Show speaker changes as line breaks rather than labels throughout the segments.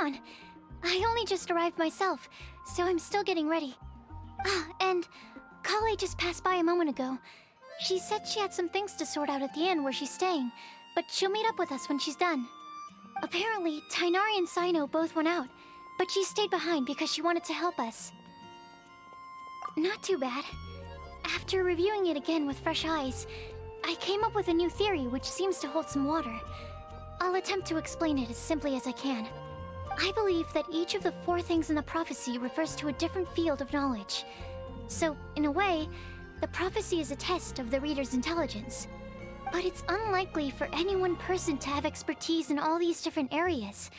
on. I only just arrived myself, so I'm still getting ready. Ah, and Kale just passed by a moment ago. She said she had some things to sort out at the inn where she's staying, but she'll meet up with us when she's done. Apparently, Tighnari and Cyno both went out, but she stayed behind because she wanted to help us. Not too bad. After reviewing it again with fresh eyes, I came up with a new theory which seems to hold some water. I'll attempt to explain it as simply as I can. I believe that each of the 4 things in the prophecy refers to a different field of knowledge. So, in a way, the prophecy is a test of the reader's intelligence. But it's unlikely for any one person to have expertise in all these different areas.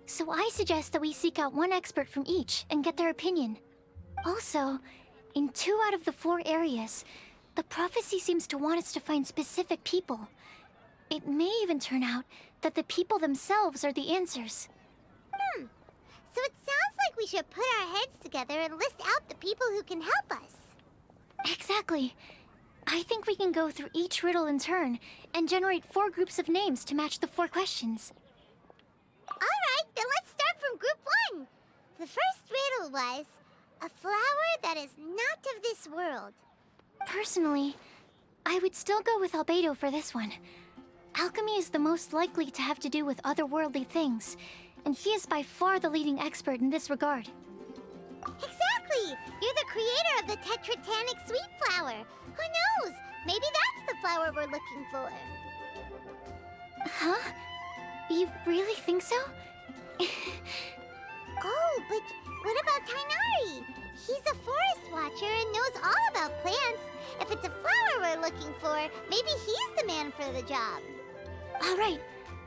So I suggest that we seek out one expert from each and get their opinion. Also, in 2 out of the 4 areas, the prophecy seems to want us to find specific people. It may even turn out that the people themselves are the answers.
So it sounds like we should put our heads together and list out the people who can help us.
Exactly. I think we can go through each riddle in turn and generate 4 groups of names to match the 4 questions.
Alright, then let's start from group 1. The first riddle was, a flower that is not of this world.
Personally, I would still go with Albedo for this one. Alchemy is the most likely to have to do with otherworldly things, and he is by far the leading expert in this regard.
Exactly! You're the creator of the tetratanic sweet flower. Who knows? Maybe that's the flower we're looking for.
Huh? You really think so?
Oh, but what about Tighnari? He's a forest watcher and knows all about plants. If it's a flower we're looking for, maybe he's the man for the job.
Alright,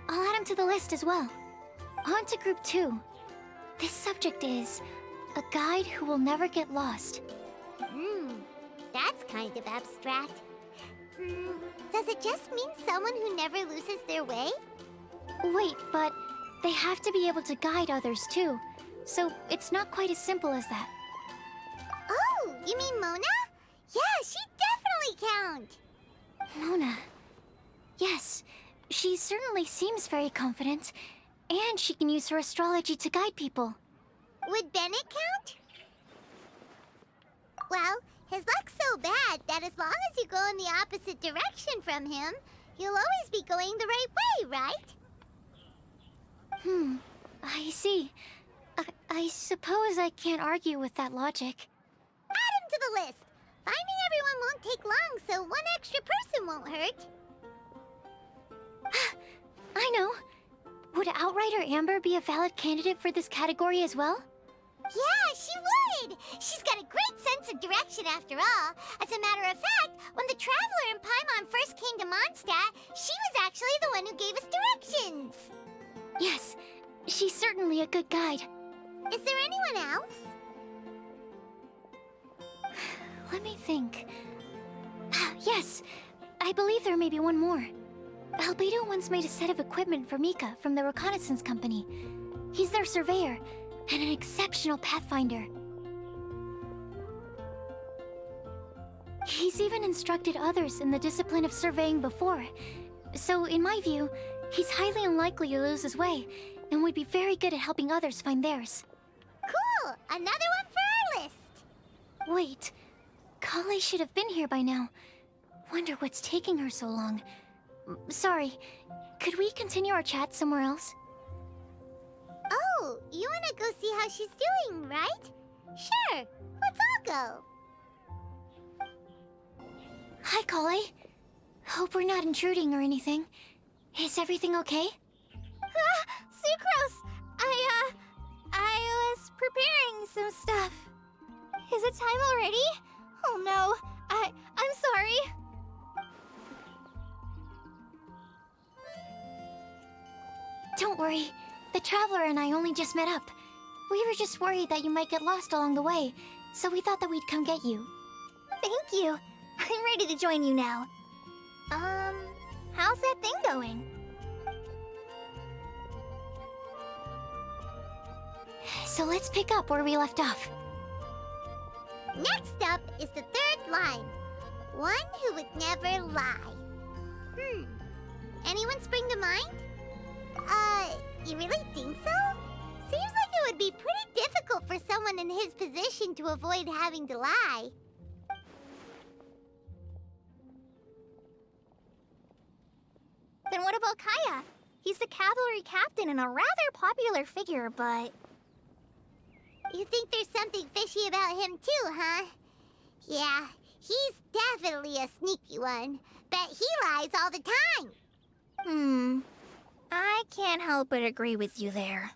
I'll add him to the list as well. On to group 2. This subject is a guide who will never get lost.
That's kind of abstract. Does it just mean someone who never loses their way?
Wait, but they have to be able to guide others too, so it's not quite as simple as that.
Oh, you mean Mona? Yeah, she definitely counts.
Mona. Yes, she certainly seems very confident, and she can use her astrology to guide people.
Would Bennett count? Well, his luck's so bad that as long as you go in the opposite direction from him, you'll always be going the right way, right?
I see. I suppose I can't argue with that logic.
Add him to the list. Finding everyone won't take long, so one extra person won't hurt.
I know. Would Outrider Amber be a valid candidate for this category as well?
Yeah, she would! She's got a great sense of direction after all. As a matter of fact, when the Traveler and Paimon first came to Mondstadt, she was actually the one who gave us directions.
Yes, she's certainly a good guide.
Is there anyone else?
Let me think. Yes, I believe there may be one more. Albedo once made a set of equipment for Mika from the reconnaissance company. He's their surveyor, and an exceptional pathfinder. He's even instructed others in the discipline of surveying before. So, in my view, he's highly unlikely to lose his way, and would be very good at helping others find theirs.
Cool! Another one for our list!
Wait, Kale should have been here by now. Wonder what's taking her so long. Sorry, could we continue our chat somewhere else?
Oh, you wanna go see how she's doing, right? Sure, let's all go.
Hi, Kale. Hope we're not intruding or anything. Is everything okay?
Sucrose! I was preparing some stuff. Is it time already? Oh no, I'm sorry.
Don't worry. The Traveler and I only just met up. We were just worried that you might get lost along the way, so we thought that we'd come get you.
Thank you. I'm ready to join you now. How's that thing going?
So let's pick up where we left off.
Next up is the third line. One who would never lie. Anyone spring to mind? You really think so? Seems like it would be pretty difficult for someone in his position to avoid having to lie.
Then what about Kaya? He's the cavalry captain and a rather popular figure, but...
You think there's something fishy about him too, huh? Yeah, he's definitely a sneaky one. Bet he lies all the time.
I can't help but agree with you there.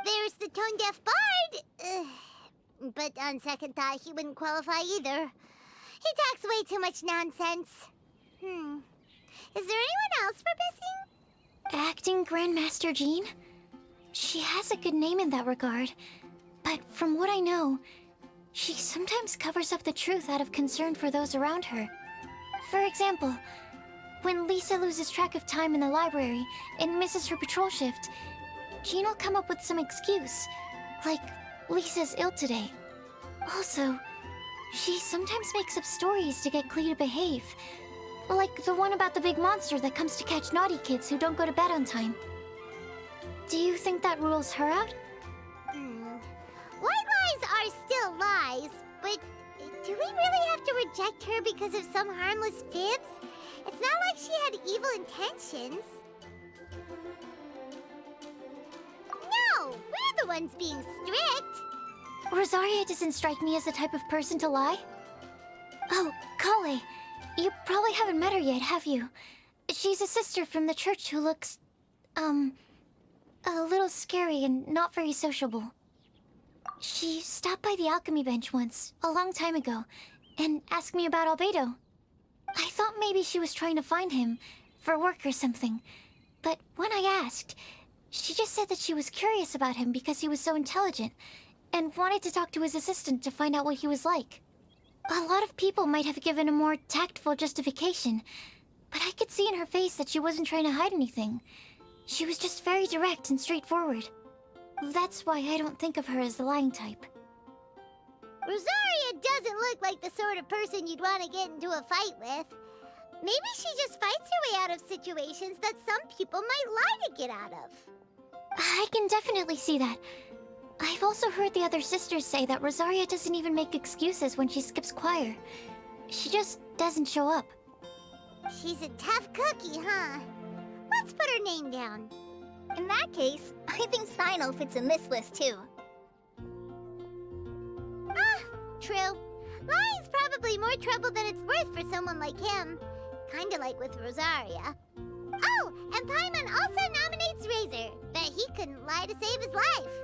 There's the tone-deaf bard. Ugh. But on second thought, he wouldn't qualify either. He talks way too much nonsense. Is there anyone else we're missing?
Acting Grandmaster Jean? She has a good name in that regard. But from what I know, she sometimes covers up the truth out of concern for those around her. For example, when Lisa loses track of time in the library and misses her patrol shift, Jean will come up with some excuse, like Lisa's ill today. Also, she sometimes makes up stories to get Klee to behave, like the one about the big monster that comes to catch naughty kids who don't go to bed on time. Do you think that rules her out?
White lies are still lies, but do we really have to reject her because of some harmless fibs? It's not like she had evil intentions. No, we're the ones being strict.
Rosaria doesn't strike me as the type of person to lie. Oh, Kale, you probably haven't met her yet, have you? She's a sister from the church who looks, a little scary and not very sociable. She stopped by the alchemy bench once, a long time ago, and asked me about Albedo. I thought maybe she was trying to find him, for work or something. But when I asked, she just said that she was curious about him because he was so intelligent, and wanted to talk to his assistant to find out what he was like. A lot of people might have given a more tactful justification, but I could see in her face that she wasn't trying to hide anything. She was just very direct and straightforward. That's why I don't think of her as the lying type.
Rosaria doesn't look like the sort of person you'd want to get into a fight with. Maybe she just fights her way out of situations that some people might lie to get out of.
I can definitely see that. I've also heard the other sisters say that Rosaria doesn't even make excuses when she skips choir. She just doesn't show up.
She's a tough cookie, huh? Let's put her name down.
In that case, I think Sinal fits in this list too.
True. Lying's probably more trouble than it's worth for someone like him. Kinda like with Rosaria. Oh, and Paimon also nominates Razor. Bet he couldn't lie to save his life.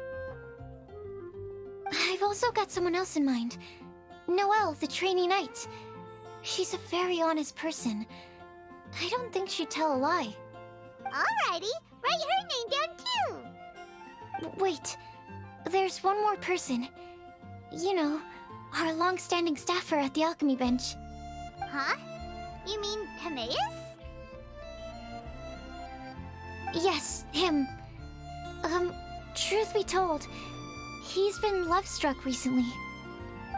I've also got someone else in mind. Noelle, the trainee knight. She's a very honest person. I don't think she'd tell a lie.
Alrighty, write her name down too.
Wait, there's one more person. You know, our long-standing staffer at the alchemy bench.
Huh? You mean Timaeus?
Yes, him. Truth be told, he's been love-struck recently.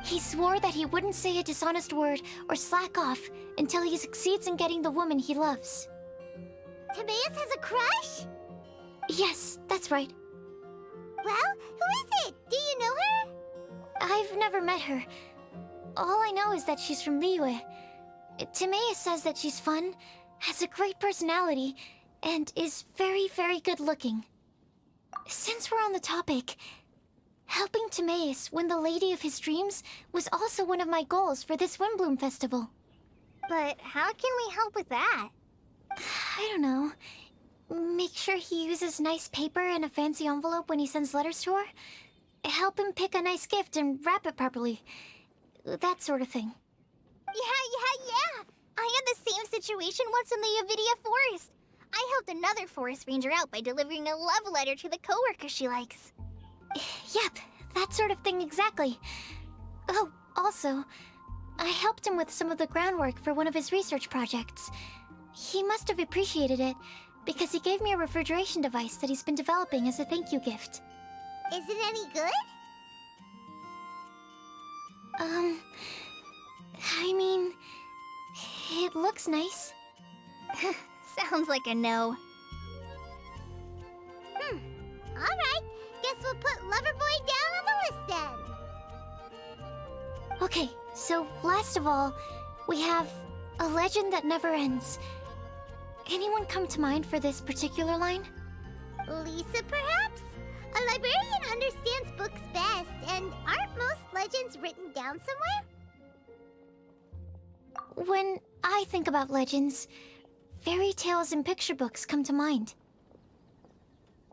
He swore that he wouldn't say a dishonest word or slack off until he succeeds in getting the woman he loves.
Timaeus has a crush?
Yes, that's right.
Well, who is it? Do you know her?
I've never met her. All I know is that she's from Liyue. Timaeus says that she's fun, has a great personality, and is very, very good looking. Since we're on the topic, helping Timaeus win the lady of his dreams was also one of my goals for this Windblume festival.
But how can we help with that?
I don't know. Make sure he uses nice paper and a fancy envelope when he sends letters to her. Help him pick a nice gift and wrap it properly. That sort of thing.
Yeah. I had the same situation once in the Avidia Forest. I helped another forest ranger out by delivering a love letter to the coworker she likes.
Yep, that sort of thing exactly. Oh, also, I helped him with some of the groundwork for one of his research projects. He must have appreciated it, because he gave me a refrigeration device that he's been developing as a thank you gift.
Is it any good?
I mean, it looks nice.
Sounds like a no.
Alright, guess we'll put
Okay, so last of all, we have a legend that never ends. Anyone come to mind for this particular line?
Lisa, perhaps? A librarian understands books best, and aren't most legends written down somewhere?
When I think about legends, fairy tales and picture books come to mind.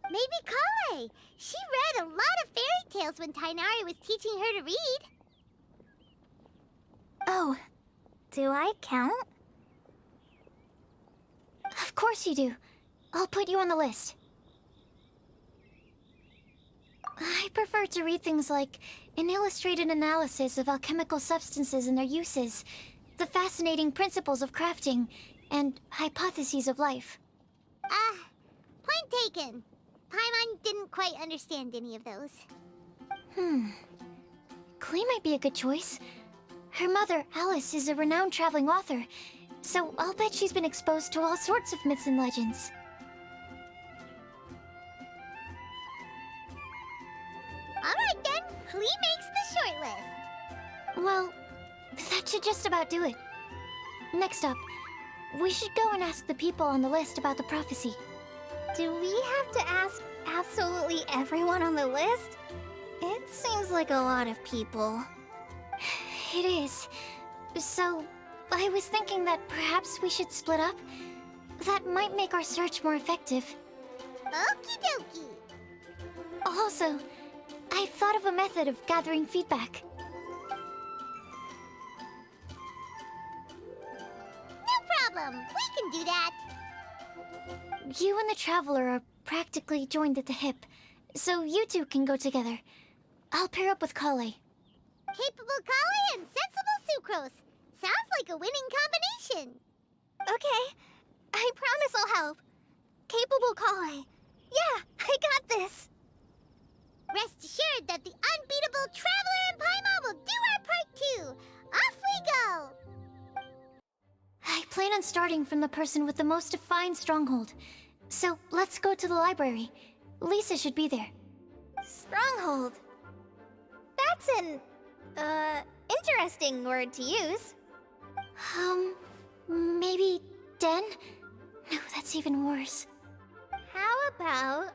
Maybe Kale. She read a lot of fairy tales when Tainari was teaching her to read.
Oh, do I count?
Of course you do. I'll put you on the list. I prefer to read things like an illustrated analysis of alchemical substances and their uses, the fascinating principles of crafting, and hypotheses of life.
Point taken. Paimon didn't quite understand any of those.
Klee might be a good choice. Her mother, Alice, is a renowned traveling author, so I'll bet she's been exposed to all sorts of myths and legends.
Alright then, Klee makes the shortlist.
Well, that should just about do it. Next up, we should go and ask the people on the list about the prophecy.
Do we have to ask absolutely everyone on the list? It seems like a lot of people.
It is. So, I was thinking that perhaps we should split up. That might make our search more effective.
Okie dokie.
Also, I've thought of a method of gathering feedback.
No problem. We can do that.
You and the Traveler are practically joined at the hip, so you two can go together. I'll pair up with Kale.
Capable Kale and sensible Sucrose. Sounds like a winning combination.
Okay, I promise I'll help. Capable Kale. Yeah, I got this.
Rest assured that the unbeatable Traveler and Paimon will do our part too. Off we go.
I plan on starting from the person with the most defined stronghold. So let's go to the library. Lisa should be there.
Stronghold. That's an, interesting word to use.
Maybe den? No, that's even worse.
How about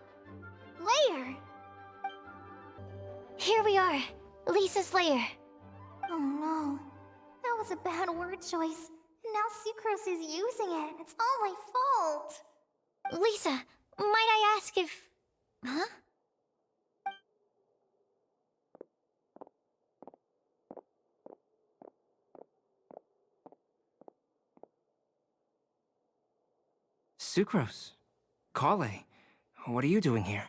lair?
Here we are, Lisa's lair.
Oh no, that was a bad word choice. And now Sucrose is using it. It's all my fault.
Lisa, might I ask if... Huh?
Sucrose. Kale. What are you doing here?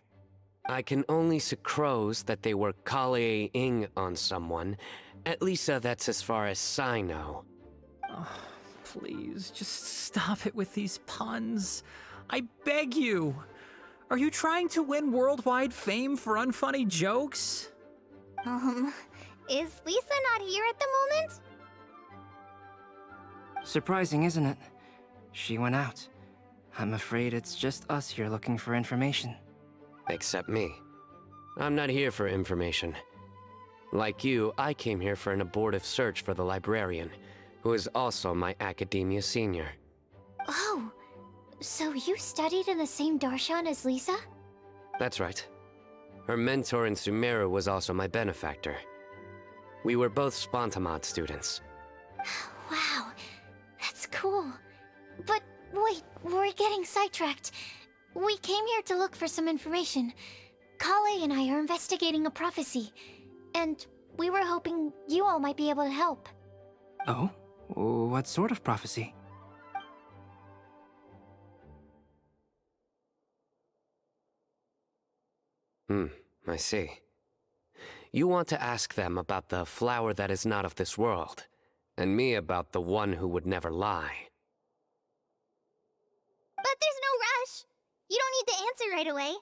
I can only Sucrose that they were Kale-ing on someone. At least that's as far as I know.
Oh, please, just stop it with these puns. I beg you. Are you trying to win worldwide fame for unfunny jokes?
Is Lisa not here at the moment?
Surprising, isn't it? She went out. I'm afraid it's just us here looking for information.
Except me. I'm not here for information. Like you, I came here for an abortive search for the librarian, who is also my academia senior.
Oh, so you studied in the same darshan as Lisa?
That's right. Her mentor in Sumeru was also my benefactor. We were both Spontamod students.
Wow, that's cool. But wait, we're getting sidetracked. We came here to look for some information. Kale and I are investigating a prophecy, and we were hoping you all might be able to help.
Oh? What sort of prophecy?
I see. You want to ask them about the flower that is not of this world, and me about the one who would never lie.
But there's no rush. You don't need to answer right away.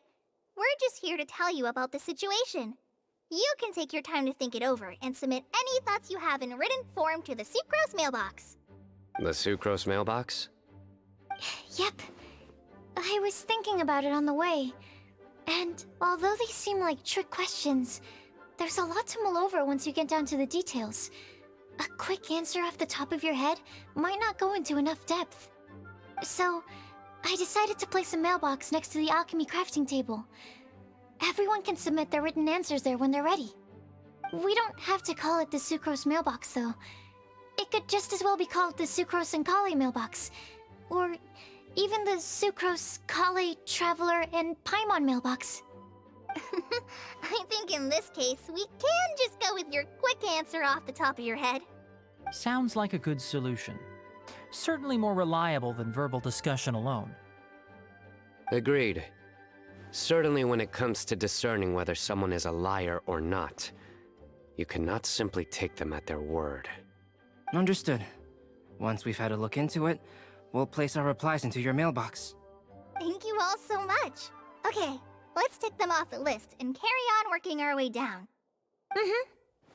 We're just here to tell you about the situation. You can take your time to think it over and submit any thoughts you have in written form to the Sucrose mailbox.
The Sucrose mailbox?
Yep. I was thinking about it on the way. And although they seem like trick questions, there's a lot to mull over once you get down to the details. A quick answer off the top of your head might not go into enough depth. So, I decided to place a mailbox next to the alchemy crafting table. Everyone can submit their written answers there when they're ready. We don't have to call it the Sucrose mailbox, though. It could just as well be called the Sucrose and Kale mailbox. Or even the Sucrose, Kale, Traveler, and Paimon mailbox.
I think in this case, we can just go with your quick answer off the top of your head.
Sounds like a good solution. Certainly more reliable than verbal discussion alone.
Agreed. Certainly when it comes to discerning whether someone is a liar or not, you cannot simply take them at their word.
Understood. Once we've had a look into it, we'll place our replies into your mailbox.
Thank you all so much. Okay, let's tick them off the list and carry on working our way down.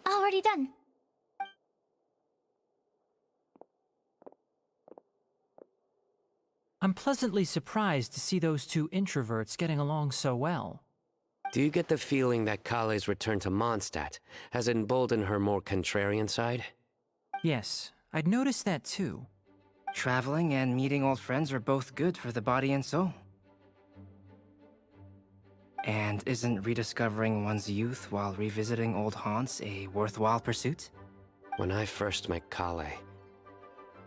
Already done.
I'm pleasantly surprised to see those two introverts getting along so well.
Do you get the feeling that Kale's return to Mondstadt has emboldened her more contrarian side?
Yes, I'd noticed that too.
Traveling and meeting old friends are both good for the body and soul. And isn't rediscovering one's youth while revisiting old haunts a worthwhile pursuit?
When I first met Kale,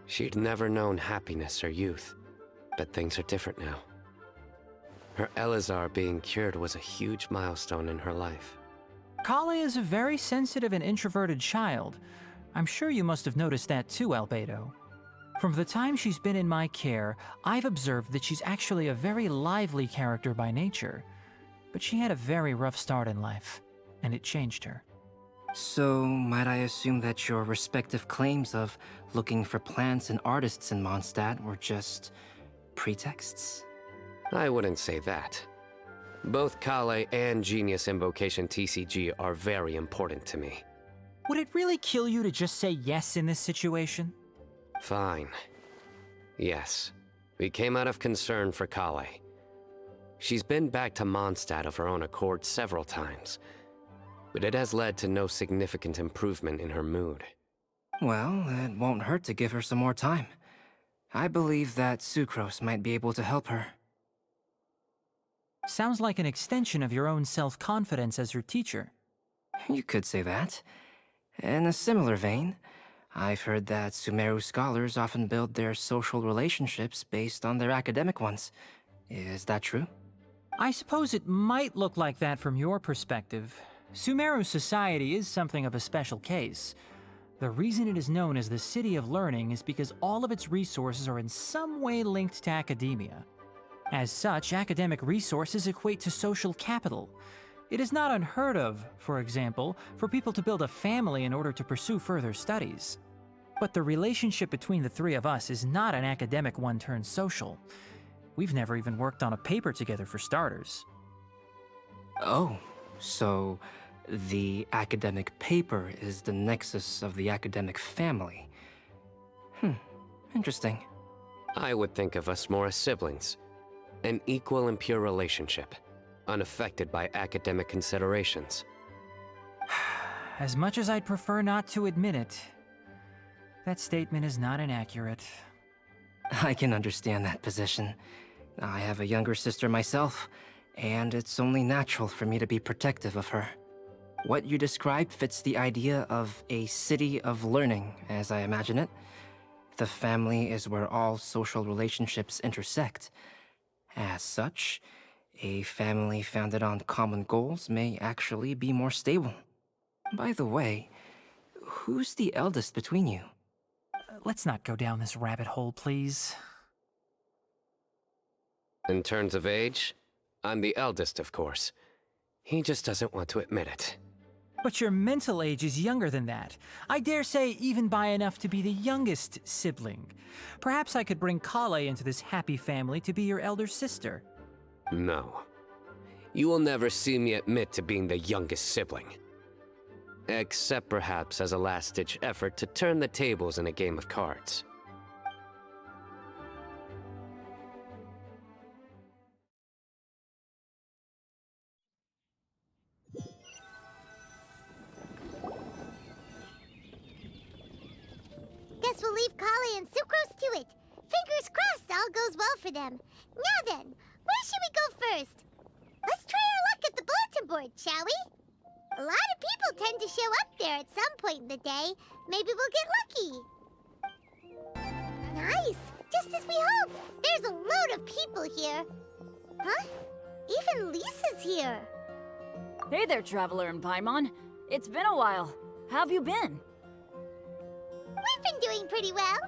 she'd never known happiness or youth, but things are different now. Her Elazar being cured was a huge milestone in her life.
Kale is a very sensitive and introverted child. I'm sure you must have noticed that too, Albedo. From the time she's been in my care, I've observed that she's actually a very lively character by nature. But she had a very rough start in life, and it changed her.
So, might I assume that your respective claims of looking for plants and artists in Mondstadt were just pretexts?
I wouldn't say that. Both Kale and Genius Invocation TCG are very important to me.
Would it really kill you to just say yes in this situation?
Fine. Yes. We came out of concern for Kale. She's been back to Mondstadt of her own accord several times, but it has led to no significant improvement in her mood.
Well, it won't hurt to give her some more time. I believe that Sucrose might be able to help her.
Sounds like an extension of your own self-confidence as her teacher.
You could say that. In a similar vein, I've heard that Sumeru scholars often build their social relationships based on their academic ones. Is that true?
I suppose it might look like that from your perspective. Sumeru society is something of a special case. The reason it is known as the City of Learning is because all of its resources are in some way linked to academia. As such, academic resources equate to social capital. It is not unheard of, for example, for people to build a family in order to pursue further studies. But the relationship between the three of us is not an academic one turned social. We've never even worked on a paper together for starters.
Oh, so the academic paper is the nexus of the academic family. Interesting.
I would think of us more as siblings. An equal and pure relationship, unaffected by academic considerations.
As much as I'd prefer not to admit it, that statement is not inaccurate.
I can understand that position. I have a younger sister myself, and it's only natural for me to be protective of her. What you described fits the idea of a city of learning, as I imagine it. The family is where all social relationships intersect. As such, a family founded on common goals may actually be more stable. By the way, who's the eldest between you?
Let's not go down this rabbit hole, please.
In terms of age, I'm the eldest, of course. He just doesn't want to admit it.
But your mental age is younger than that. I dare say even by enough to be the youngest sibling. Perhaps I could bring Kale into this happy family to be your elder sister.
No. You will never see me admit to being the youngest sibling. Except perhaps as a last-ditch effort to turn the tables in a game of cards.
we'll leave Kale and Sucrose to it. Fingers crossed all goes well for them. Now then, where should we go first? Let's try our luck at the bulletin board, shall we? A lot of people tend to show up there at some point in the day. Maybe we'll get lucky. Nice! Just as we hoped! There's a load of people here. Huh? Even Lisa's here.
Hey there, Traveler in Paimon. It's been a while. How have you been?
We've been doing pretty well.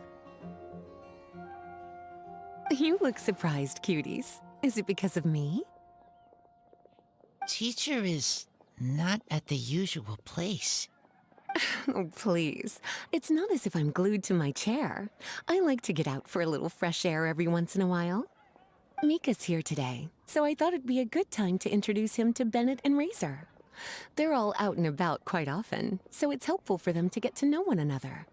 You look surprised, cuties. Is it because of me?
Teacher is not at the usual place.
Oh, please. It's not as if I'm glued to my chair. I like to get out for a little fresh air every once in a while. Mika's here today, so I thought it'd be a good time to introduce him to Bennett and Razor. They're all out and about quite often, so it's helpful for them to get to know one another.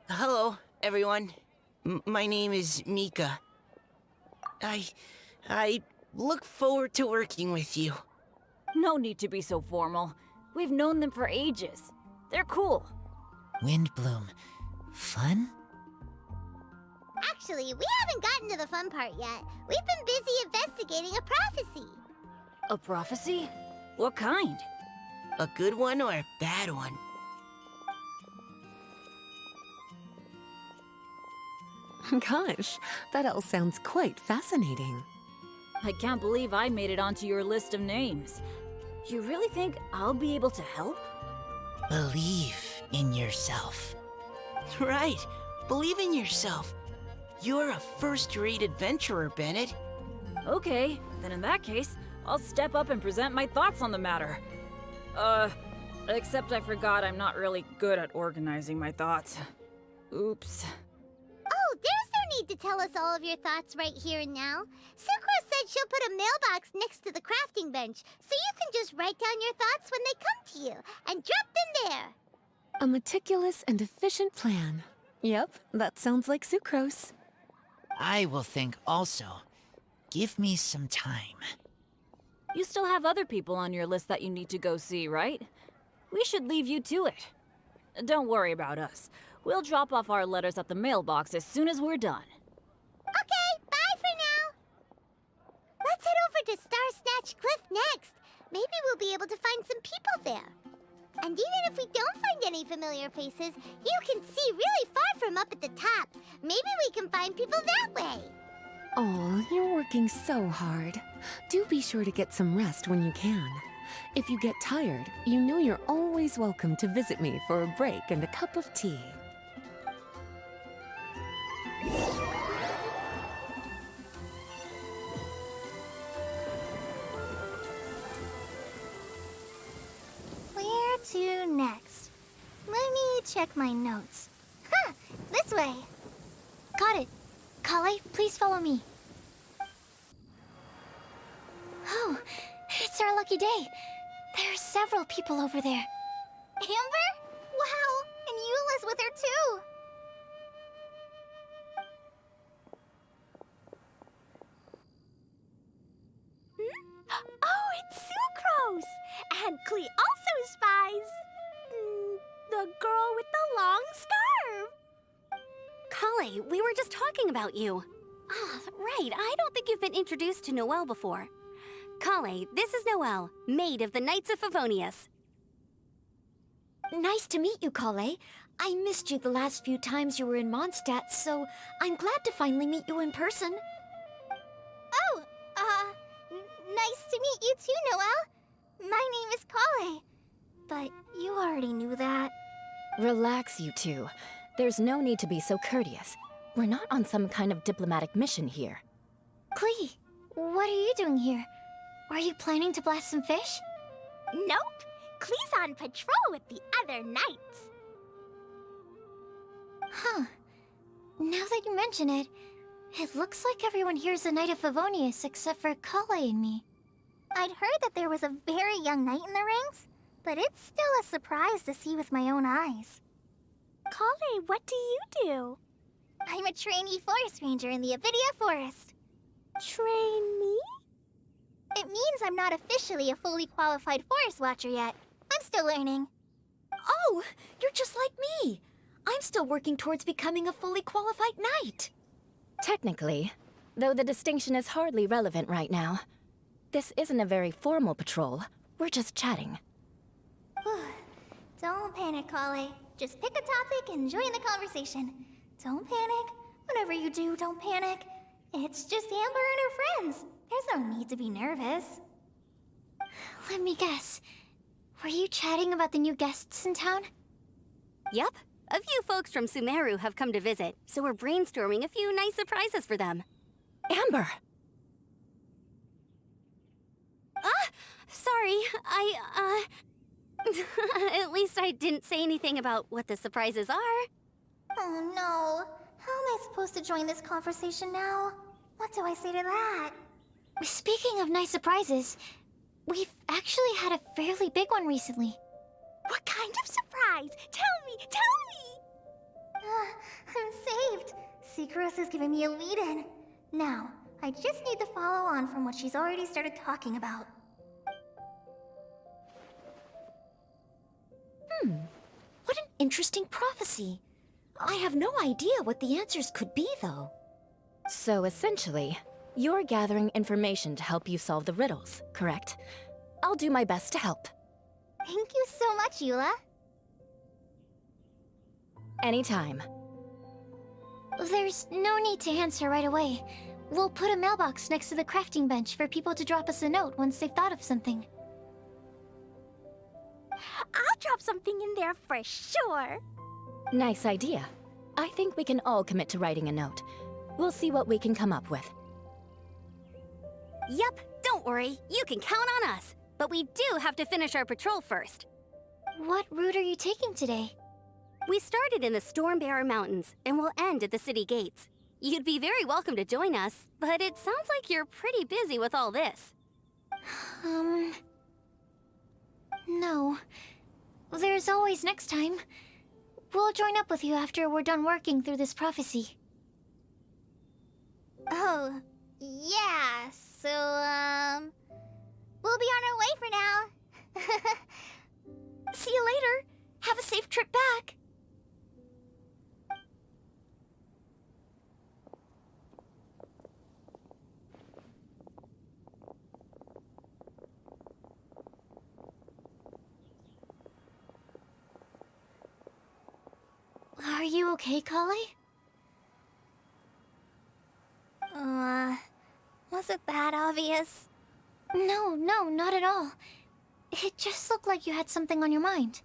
Hello, everyone. My name is Mika. I look forward to working with you.
No need to be so formal. We've known them for ages. They're cool.
Windblume. Fun?
Actually, we haven't gotten to the fun part yet. We've been busy investigating a prophecy.
A prophecy? What kind?
A good one or a bad one?
Gosh, that all sounds quite fascinating.
I can't believe I made it onto your list of names. You really think I'll be able to help?
Believe in yourself. Right. Believe in yourself. You're a first-rate adventurer, Bennett.
Okay, then in that case, I'll step up and present my thoughts on the matter. Except I forgot I'm not really good at organizing my thoughts. Oops.
Oh, there's no need to tell us all of your thoughts right here and now. Sucrose said she'll put a mailbox next to the crafting bench, so you can just write down your thoughts when they come to you, and drop them there.
A meticulous and efficient plan. Yep, that sounds like Sucrose.
I will think also. Give me some time.
You still have other people on your list that you need to go see, right? We should leave you to it. Don't worry about us. We'll drop off our letters at the mailbox as soon as we're done.
Okay, bye for now. Let's head over to Star Snatch Cliff next. Maybe we'll be able to find some people there. And even if we don't find any familiar faces, you can see really far from up at the top. Maybe we can find people that way.
Oh, you're working so hard. Do be sure to get some rest when you can. If you get tired, you know you're always welcome to visit me for a break and a cup of tea.
Where to next? Let me check my notes. Huh, this way.
Got it. Kale, please follow me. Oh, it's our lucky day. There are several people over there.
Amber? Wow, and Eula's with her too.
Oh, it's Sucrose! And Klee also spies the girl with the long scarf.
Kale, we were just talking about you. Ah, right. I don't think you've been introduced to Noelle before. Kale, this is Noelle, maid of the Knights of Favonius.
Nice to meet you, Kale. I missed you the last few times you were in Mondstadt, so I'm glad to finally meet you in person.
Oh, nice to meet you too, Noelle. My name is Kale. But you already knew that.
Relax, you two. There's no need to be so courteous. We're not on some kind of diplomatic mission here.
Klee, what are you doing here? Are you planning to blast some fish?
Nope. Klee's on patrol with the other knights.
Huh. Now that you mention it, it looks like everyone here's a Knight of Favonius except for Kale and me.
I'd heard that there was a very young knight in the ranks, but it's still a surprise to see with my own eyes.
Kale, what do you do?
I'm a trainee forest ranger in the Avidia Forest.
Trainee?
It means I'm not officially a fully qualified forest watcher yet. I'm still learning.
Oh, you're just like me. I'm still working towards becoming a fully qualified knight.
Technically, though the distinction is hardly relevant right now. This isn't a very formal patrol. We're just chatting.
Don't panic, Kale. Just pick a topic and join the conversation. Don't panic. Whatever you do, don't panic. It's just Amber and her friends. There's no need to be nervous.
Let me guess. Were you chatting about the new guests in town?
Yep. A few folks from Sumeru have come to visit, so we're brainstorming a few nice surprises for them.
Amber!
Sorry, At least I didn't say anything about what the surprises are.
Oh no. How am I supposed to join this conversation now? What do I say to that?
Speaking of nice surprises, we've actually had a fairly big one recently.
What kind of surprise? Tell me!
I'm saved. Sucrose has given me a lead-in. Now, I just need to follow on from what she's already started talking about.
What an interesting prophecy. I have no idea what the answers could be, though.
So essentially, you're gathering information to help you solve the riddles, correct? I'll do my best to help.
Thank you so much, Eula.
Anytime.
There's no need to answer right away. We'll put a mailbox next to the crafting bench for people to drop us a note once they've thought of something.
I'll drop something in there for sure.
Nice idea. I think we can all commit to writing a note. We'll see what we can come up with.
Yep, don't worry. You can count on us. But we do have to finish our patrol first.
What route are you taking today?
We started in the Stormbearer Mountains, and we'll end at the city gates. You'd be very welcome to join us, but it sounds like you're pretty busy with all this.
No. There's always next time. We'll join up with you after we're done working through this prophecy.
Oh, yeah, so, we'll be on our way for now.
See you later. Have a safe trip back.
Are you okay, Kale?
Was it that obvious?
No, not at all. It just looked like you had something on your mind.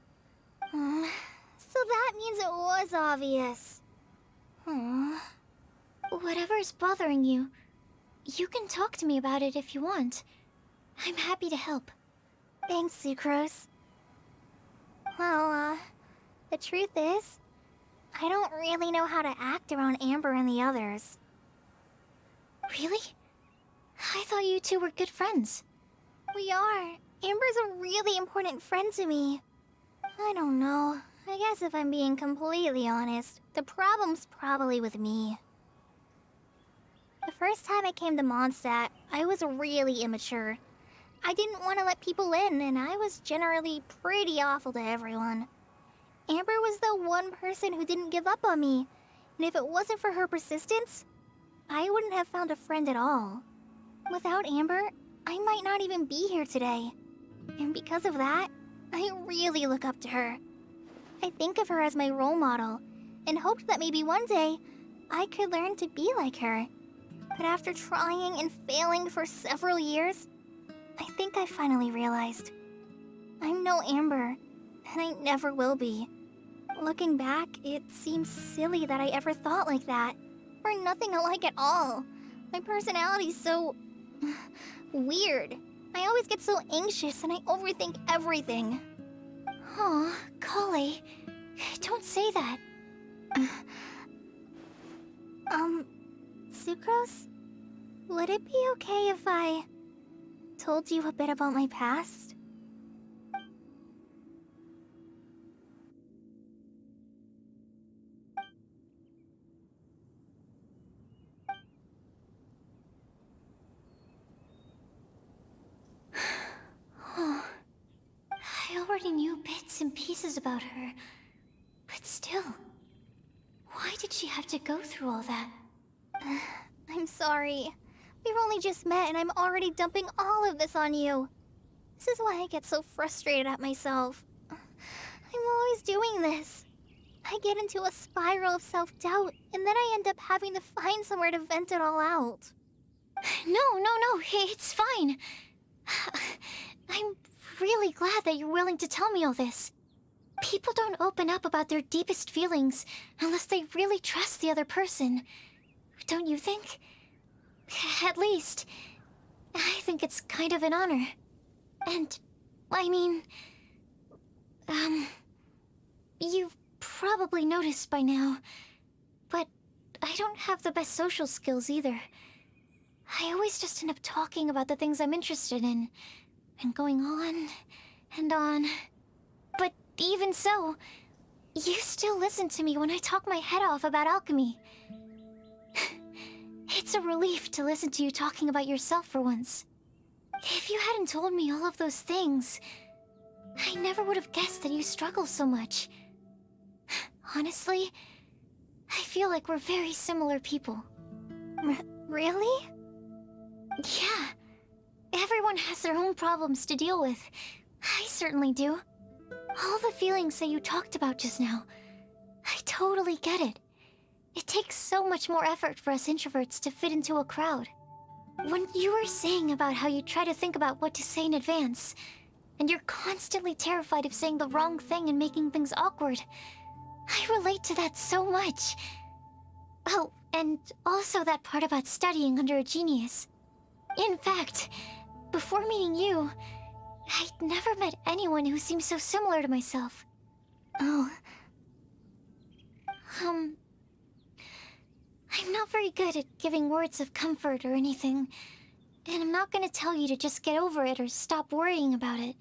So that means it was obvious.
Whatever's bothering you, you can talk to me about it if you want. I'm happy to help.
Thanks, Sucrose. Well, the truth is, I don't really know how to act around Amber and the others.
Really? I thought you two were good friends.
We are. Amber's a really important friend to me. I don't know. I guess if I'm being completely honest, the problem's probably with me. The first time I came to Mondstadt, I was really immature. I didn't want to let people in, and I was generally pretty awful to everyone. Amber was the one person who didn't give up on me, and if it wasn't for her persistence, I wouldn't have found a friend at all. Without Amber, I might not even be here today. And because of that, I really look up to her. I think of her as my role model, and hoped that maybe one day, I could learn to be like her. But after trying and failing for several years, I think I finally realized. I'm no Amber, and I never will be. Looking back, it seems silly that I ever thought like that. We're nothing alike at all. My personality's so... weird. I always get so anxious and I overthink everything.
Aw, Kale, don't say that.
Sucrose? Would it be okay if I told you a bit about my past?
I already knew bits and pieces about her. But still, why did she have to go through all that?
I'm sorry. We've only just met and I'm already dumping all of this on you. This is why I get so frustrated at myself. I'm always doing this. I get into a spiral of self-doubt, and then I end up having to find somewhere to vent it all out.
No, it's fine. I'm really glad that you're willing to tell me all this. People don't open up about their deepest feelings unless they really trust the other person. Don't you think? At least, I think it's kind of an honor. And, I mean, you've probably noticed by now, but I don't have the best social skills either. I always just end up talking about the things I'm interested in, and going on and on. But even so, you still listen to me when I talk my head off about alchemy. It's a relief to listen to you talking about yourself for once. If you hadn't told me all of those things, I never would have guessed that you struggle so much. Honestly, I feel like we're very similar people.
Really?
Yeah. Everyone has their own problems to deal with. I certainly do. All the feelings that you talked about just now, I totally get it. It takes so much more effort for us introverts to fit into a crowd. When you were saying about how you try to think about what to say in advance, and you're constantly terrified of saying the wrong thing and making things awkward, I relate to that so much. Oh, and also that part about studying under a genius. In fact, before meeting you, I'd never met anyone who seemed so similar to myself.
Oh.
I'm not very good at giving words of comfort or anything, and I'm not gonna tell you to just get over it or stop worrying about it.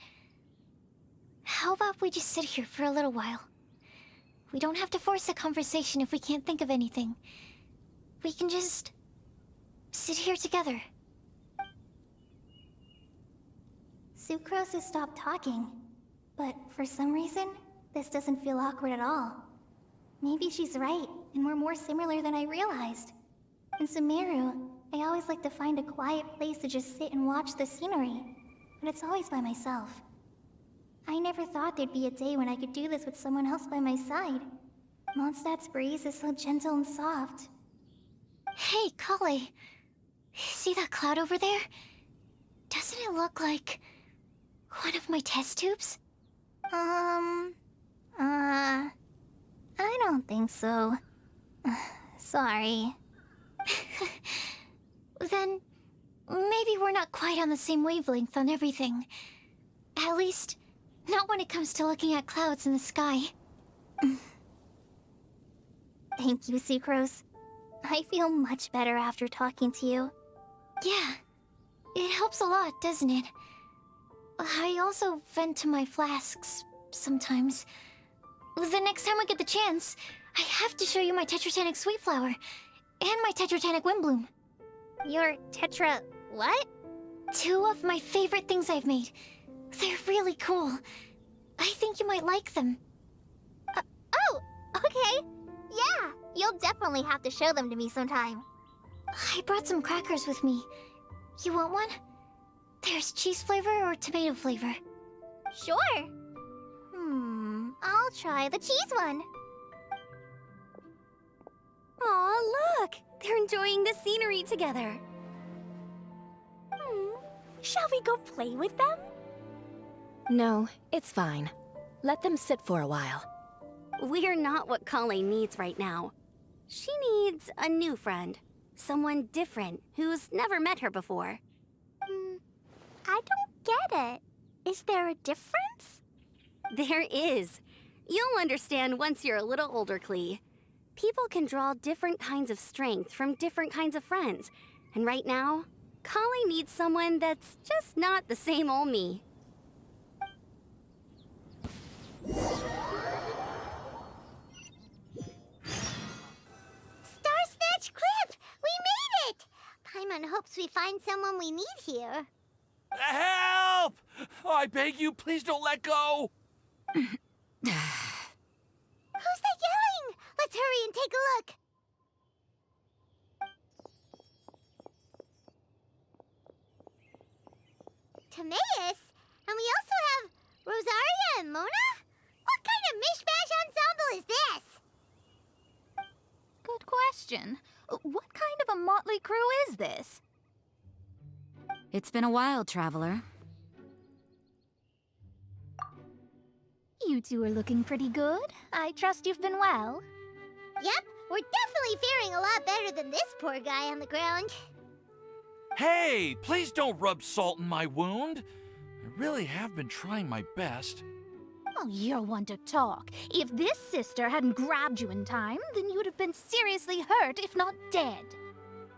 How about we just sit here for a little while? We don't have to force a conversation if we can't think of anything. We can just sit here together.
Sucrose has stopped talking, but for some reason, this doesn't feel awkward at all. Maybe she's right, and we're more similar than I realized. In Sumeru, I always like to find a quiet place to just sit and watch the scenery, but it's always by myself. I never thought there'd be a day when I could do this with someone else by my side. Mondstadt's breeze is so gentle and soft.
Hey, Kale. See that cloud over there? Doesn't it look like one of my test tubes?
I don't think so. Sorry.
Then, maybe we're not quite on the same wavelength on everything. At least, not when it comes to looking at clouds in the sky.
Thank you, Sucrose. I feel much better after talking to you.
Yeah, it helps a lot, doesn't it? I also vent to my flasks sometimes. The next time I get the chance, I have to show you my Tetratanic Sweet Flower and my Tetratanic Windblume.
Your Tetra... what?
2 of my favorite things I've made. They're really cool. I think you might like them.
Oh, okay. Yeah, you'll definitely have to show them to me sometime.
I brought some crackers with me. You want one? There's cheese flavor or tomato flavor.
Sure. I'll try the cheese one.
Aw, look! They're enjoying the scenery together.
Shall we go play with them?
No, it's fine. Let them sit for a while.
We're not what Kale needs right now. She needs a new friend. Someone different, who's never met her before.
I don't get it. Is there a difference?
There is. You'll understand once you're a little older, Klee. People can draw different kinds of strength from different kinds of friends. And right now, Kale needs someone that's just not the same old me.
Starsnatch Cliff! We made it! Paimon hopes we find someone we need here.
Help! I beg you, please don't let go!
take a look. Timaeus? And we also have Rosaria and Mona? What kind of mishmash ensemble is this?
Good question. What kind of a motley crew is this?
It's been a while, Traveler.
You two are looking pretty good. I trust you've been well.
Yep, we're definitely faring a lot better than this poor guy on the ground.
Hey, please don't rub salt in my wound. I really have been trying my best.
Oh, you're one to talk. If this sister hadn't grabbed you in time, then you'd have been seriously hurt, if not dead.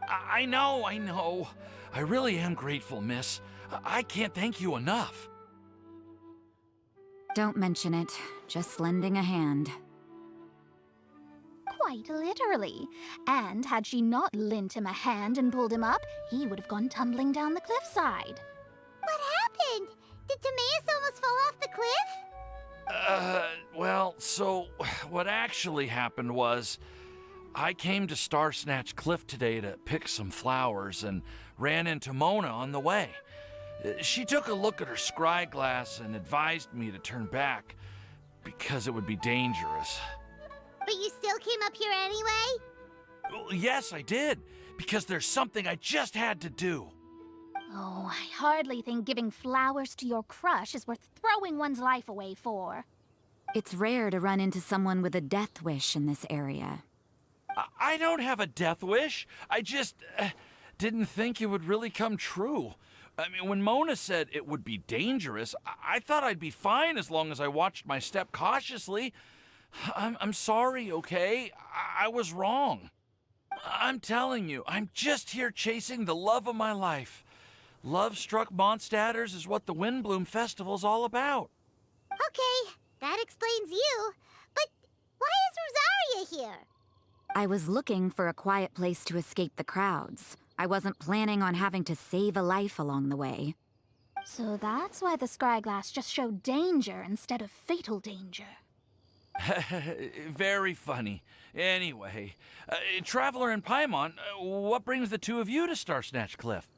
I know. I really am grateful, miss. I can't thank you enough.
Don't mention it. Just lending a hand.
Quite literally. And had she not lent him a hand and pulled him up, he would have gone tumbling down the cliffside.
What happened? Did Timaeus almost fall off the cliff?
Well, so what actually happened was I came to Star Snatch Cliff today to pick some flowers and ran into Mona on the way. She took a look at her scry glass and advised me to turn back because it would be dangerous.
But you still came up here anyway?
Well, yes, I did, because there's something I just had to do.
Oh, I hardly think giving flowers to your crush is worth throwing one's life away for.
It's rare to run into someone with a death wish in this area.
I don't have a death wish. I just didn't think it would really come true. I mean, when Mona said it would be dangerous, I thought I'd be fine as long as I watched my step cautiously. I'm sorry, okay? I was wrong. I'm telling you, I'm just here chasing the love of my life. Love-struck Mondstadters is what the Windblume Festival's all about.
Okay, that explains you. But why is Rosaria here?
I was looking for a quiet place to escape the crowds. I wasn't planning on having to save a life along the way.
So that's why the scryglass just showed danger instead of fatal danger.
Very funny. Anyway, Traveler and Paimon, what brings the two of you to Star Snatch Cliff?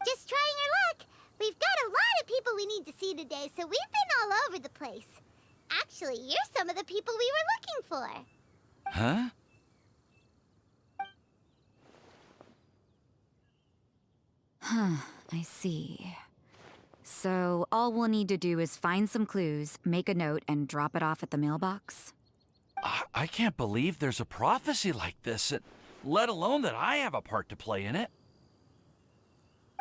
Just trying our luck. We've got a lot of people we need to see today, so we've been all over the place. Actually, you're some of the people we were looking for.
Huh?
I see. So, all we'll need to do is find some clues, make a note, and drop it off at the mailbox?
I can't believe there's a prophecy like this, let alone that I have a part to play in it.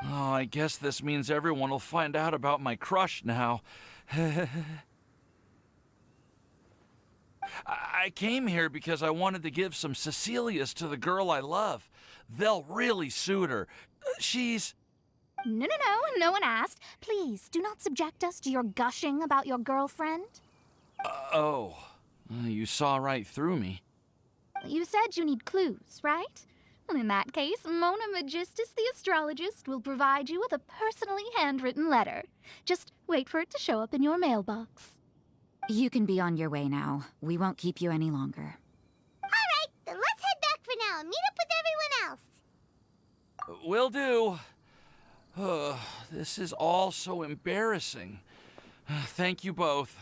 Oh, I guess this means everyone will find out about my crush now. I came here because I wanted to give some Cecilias to the girl I love. They'll really suit her. She's...
No one asked. Please, do not subject us to your gushing about your girlfriend.
You saw right through me.
You said you need clues, right? Well, in that case, Mona Magistus the astrologist will provide you with a personally handwritten letter. Just wait for it to show up in your mailbox.
You can be on your way now. We won't keep you any longer.
All right, then let's head back for now and meet up with everyone else.
Will do. This is all so embarrassing. Thank you both.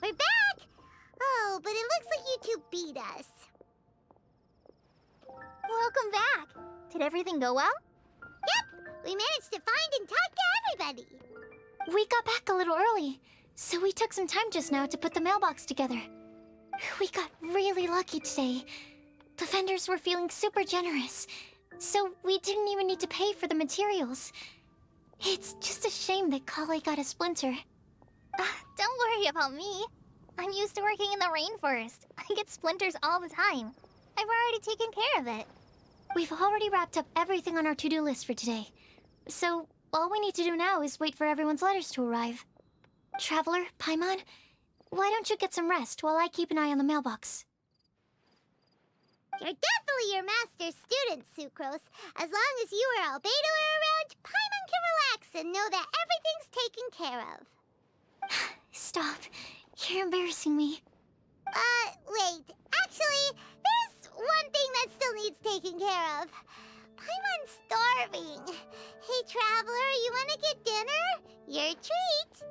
We're back! Oh, but it looks like you two beat us.
Welcome back. Did everything go well?
Yep, we managed to find and talk to everybody.
We got back a little early, so we took some time just now to put the mailbox together. We got really lucky today. The vendors were feeling super generous, so we didn't even need to pay for the materials. It's just a shame that Kale got a splinter.
Don't worry about me. I'm used to working in the rainforest. I get splinters all the time. I've already taken care of it.
We've already wrapped up everything on our to-do list for today. So, all we need to do now is wait for everyone's letters to arrive. Traveler, Paimon, why don't you get some rest while I keep an eye on the mailbox?
You're definitely your master's student, Sucrose. As long as you or Albedo are around, Paimon can relax and know that everything's taken care of.
Stop. You're embarrassing me.
Wait. Actually, there's one thing that still needs taking care of. Paimon's starving. Hey, Traveler, you wanna get dinner? Your treat.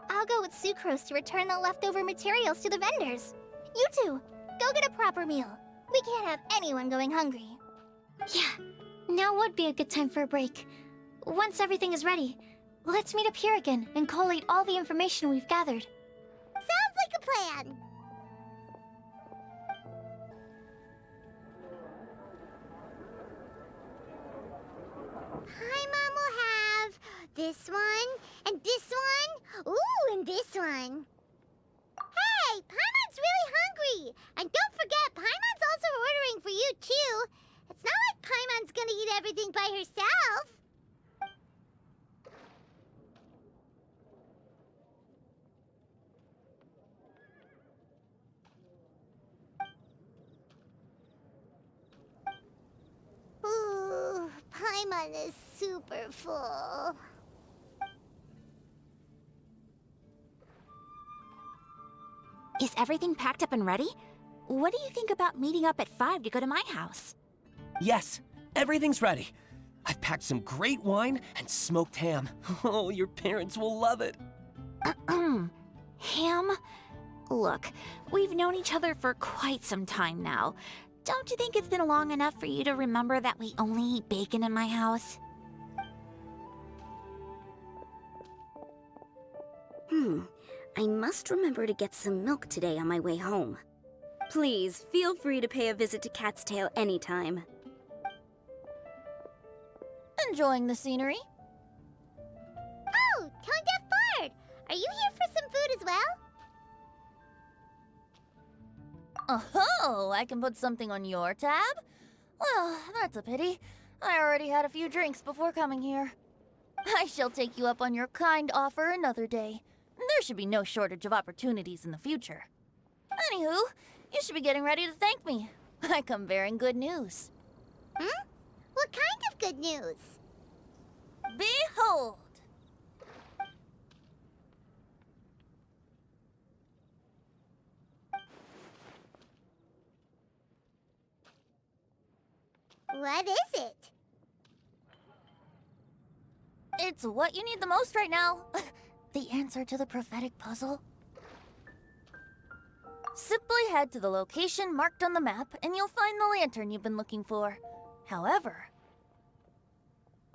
I'll go with Sucrose to return the leftover materials to the vendors. You two, go get a proper meal. We can't have anyone going hungry.
Yeah, now would be a good time for a break. Once everything is ready, let's meet up here again and collate all the information we've gathered.
Sounds like a plan. Paimon will have this one, and this one, ooh, and this one. Hey, Paimon's really hungry! And don't forget, Paimon's also ordering for you, too. It's not like Paimon's gonna eat everything by herself. Ooh, Paimon is super full.
Is everything packed up and ready? What do you think about meeting up at 5 to go to my house?
Yes, everything's ready. I've packed some great wine and smoked ham. Oh, your parents will love it.
Ham? Look, we've known each other for quite some time now. Don't you think it's been long enough for you to remember that we only eat bacon in my house?
I must remember to get some milk today on my way home. Please, feel free to pay a visit to Cat's Tail anytime.
Enjoying the scenery?
Oh, Tone Deaf Bard! Are you here for some food as well?
Oh, I can put something on your tab? Well, that's a pity. I already had a few drinks before coming here. I shall take you up on your kind offer another day. There should be no shortage of opportunities in the future. Anywho, you should be getting ready to thank me. I come bearing good news.
What kind of good news?
Behold!
What is it?
It's what you need the most right now. The answer to the prophetic puzzle. Simply head to the location marked on the map and you'll find the lantern you've been looking for. However,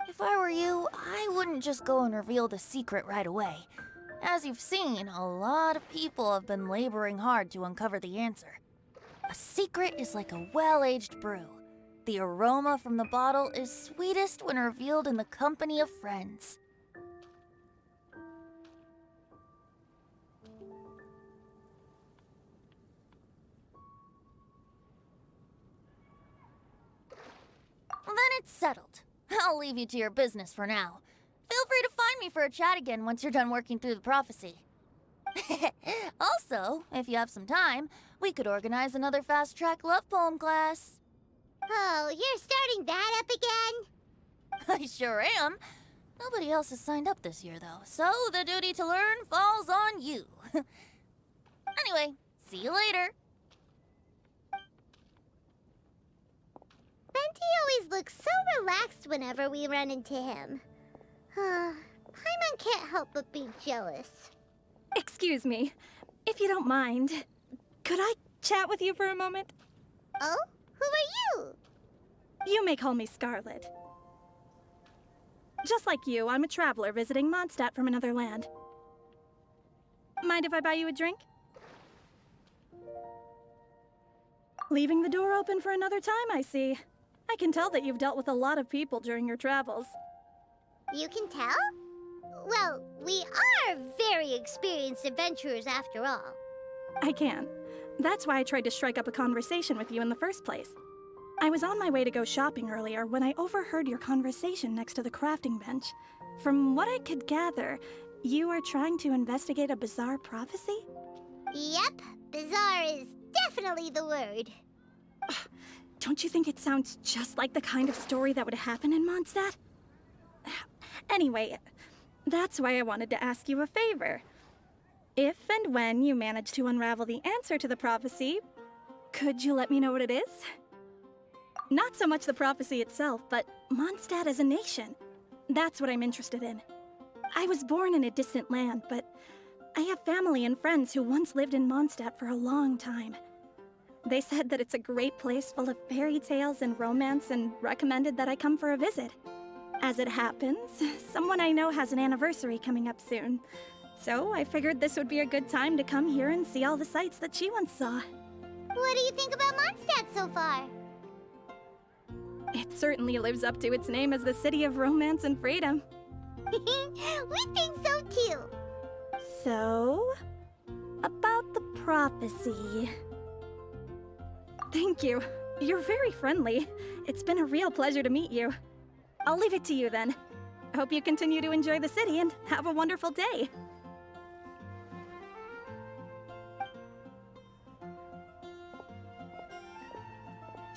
if I were you, I wouldn't just go and reveal the secret right away. As you've seen, a lot of people have been laboring hard to uncover the answer. A secret is like a well-aged brew. The aroma from the bottle is sweetest when revealed in the company of friends. Then it's settled. I'll leave you to your business for now. Feel free to find me for a chat again once you're done working through the prophecy. Also, if you have some time, we could organize another fast-track love poem class.
Oh, you're starting that up again?
I sure am. Nobody else has signed up this year, though, so the duty to learn falls on you. Anyway, see you later.
Benti always looks so relaxed whenever we run into him. Paimon can't help but be jealous.
Excuse me, if you don't mind, could I chat with you for a moment?
Oh? Who are you?
You may call me Scarlet. Just like you, I'm a traveler visiting Mondstadt from another land. Mind if I buy you a drink? Leaving the door open for another time, I see. I can tell that you've dealt with a lot of people during your travels.
You can tell? Well, we are very experienced adventurers after all.
I can. That's why I tried to strike up a conversation with you in the first place. I was on my way to go shopping earlier when I overheard your conversation next to the crafting bench. From what I could gather, you are trying to investigate a bizarre prophecy?
Yep, bizarre is definitely the word.
Don't you think it sounds just like the kind of story that would happen in Mondstadt? Anyway, that's why I wanted to ask you a favor. If and when you manage to unravel the answer to the prophecy, could you let me know what it is? Not so much the prophecy itself, but Mondstadt as a nation. That's what I'm interested in. I was born in a distant land, but I have family and friends who once lived in Mondstadt for a long time. They said that it's a great place full of fairy tales and romance and recommended that I come for a visit. As it happens, someone I know has an anniversary coming up soon. So I figured this would be a good time to come here and see all the sights that she once saw.
What do you think about Mondstadt so far?
It certainly lives up to its name as the city of romance and freedom.
We think so too.
So, about the prophecy. Thank you. You're very friendly. It's been a real pleasure to meet you. I'll leave it to you then. Hope you continue to enjoy the city and have a wonderful day.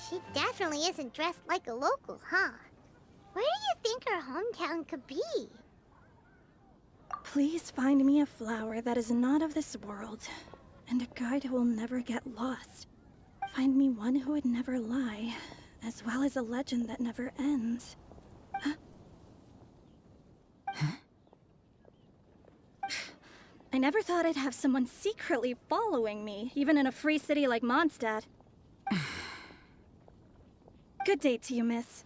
She definitely isn't dressed like a local, huh? Where do you think her hometown could be?
Please find me a flower that is not of this world, and a guide who will never get lost. Find me one who would never lie, as well as a legend that never ends. Huh? I never thought I'd have someone secretly following me, even in a free city like Mondstadt. Good day to you, miss.